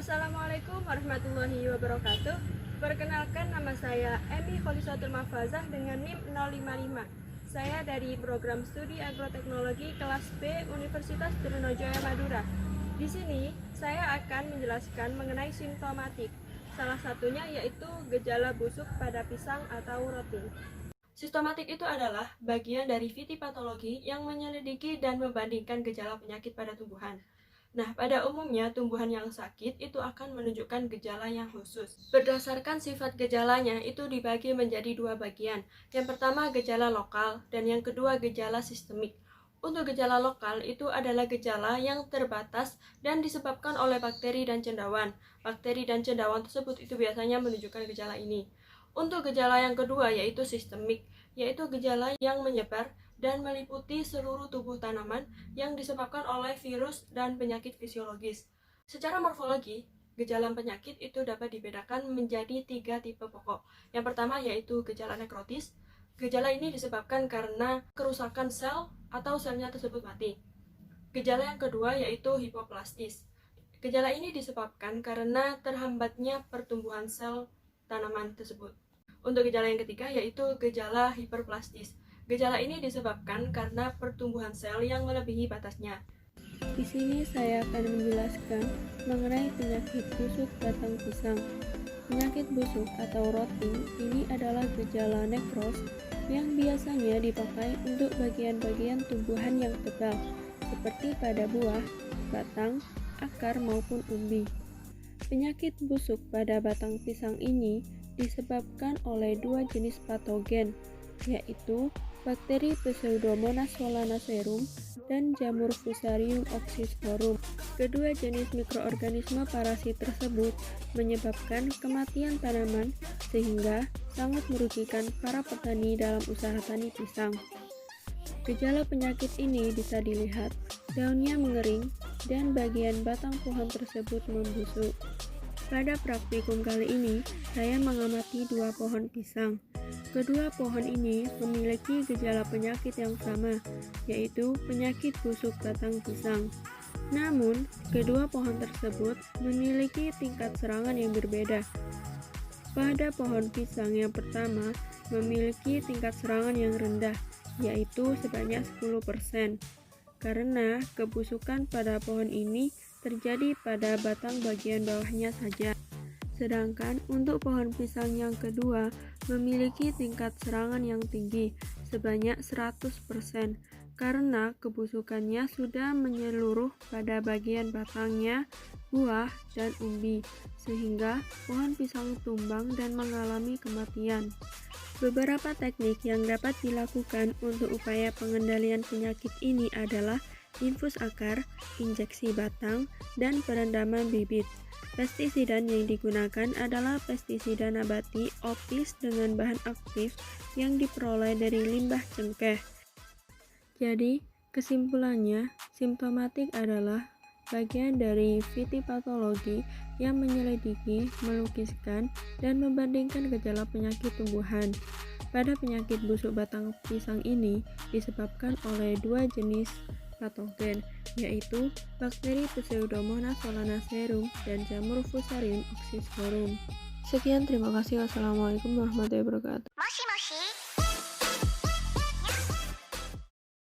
Assalamualaikum warahmatullahi wabarakatuh. Perkenalkan, nama saya Emi Kholisatul Mahfazah dengan NIM 055. Saya dari program studi agroteknologi kelas B Universitas Trunojoyo Madura. Di sini saya akan menjelaskan mengenai simptomatik. Salah satunya yaitu gejala busuk pada pisang atau roti. Simptomatik itu adalah bagian dari fitipatologi yang menyelidiki dan membandingkan gejala penyakit pada tumbuhan. Nah, pada umumnya tumbuhan yang sakit itu akan menunjukkan gejala yang khusus. Berdasarkan sifat gejalanya itu dibagi menjadi dua bagian. Yang pertama gejala lokal dan yang kedua gejala sistemik. Untuk gejala lokal itu adalah gejala yang terbatas dan disebabkan oleh bakteri dan cendawan. Bakteri dan cendawan tersebut itu biasanya menunjukkan gejala ini. Untuk gejala yang kedua yaitu sistemik, yaitu gejala yang menyebar dan meliputi seluruh tubuh tanaman yang disebabkan oleh virus dan penyakit fisiologis. Secara morfologi, gejala penyakit itu dapat dibedakan menjadi 3 tipe pokok. Yang pertama yaitu gejala nekrotis. Gejala ini disebabkan karena kerusakan sel atau selnya tersebut mati. Gejala yang kedua yaitu hipoplastis. Gejala ini disebabkan karena terhambatnya pertumbuhan sel tanaman tersebut. Untuk gejala yang ketiga yaitu gejala hiperplastis. Gejala ini disebabkan karena pertumbuhan sel yang melebihi batasnya. Di sini saya akan menjelaskan mengenai penyakit busuk batang pisang. Penyakit busuk atau rotting ini adalah gejala nekros yang biasanya dipakai untuk bagian-bagian tumbuhan yang tebal, seperti pada buah, batang, akar maupun umbi. Penyakit busuk pada batang pisang ini disebabkan oleh dua jenis patogen, yaitu bakteri Pseudomonas solanacearum dan jamur Fusarium oxysporum. Kedua jenis mikroorganisme parasit tersebut menyebabkan kematian tanaman sehingga sangat merugikan para petani dalam usaha tani pisang. Gejala penyakit ini bisa dilihat daunnya mengering dan bagian batang pohon tersebut membusuk. Pada praktikum kali ini, saya mengamati dua pohon pisang. Kedua pohon ini memiliki gejala penyakit yang sama, yaitu penyakit busuk batang pisang. Namun, kedua pohon tersebut memiliki tingkat serangan yang berbeda. Pada pohon pisang yang pertama memiliki tingkat serangan yang rendah, yaitu sebanyak 10%, karena kebusukan pada pohon ini terjadi pada batang bagian bawahnya saja. Sedangkan untuk pohon pisang yang kedua memiliki tingkat serangan yang tinggi, sebanyak 100%, karena kebusukannya sudah menyeluruh pada bagian batangnya, buah, dan umbi, sehingga pohon pisang tumbang dan mengalami kematian. Beberapa teknik yang dapat dilakukan untuk upaya pengendalian penyakit ini adalah infus akar, injeksi batang, dan perendaman bibit. Pestisida yang digunakan adalah pestisida nabati opis dengan bahan aktif yang diperoleh dari limbah cengkeh. Jadi, kesimpulannya, simptomatik adalah bagian dari fitipatologi yang menyelidiki, melukiskan, dan membandingkan gejala penyakit tumbuhan. Pada penyakit busuk batang pisang ini disebabkan oleh dua jenis patogen, yaitu bakteri Pseudomonas solanacearum dan jamur Fusarium oxysporum. Sekian, terima kasih. Wassalamualaikum warahmatullahi wabarakatuh.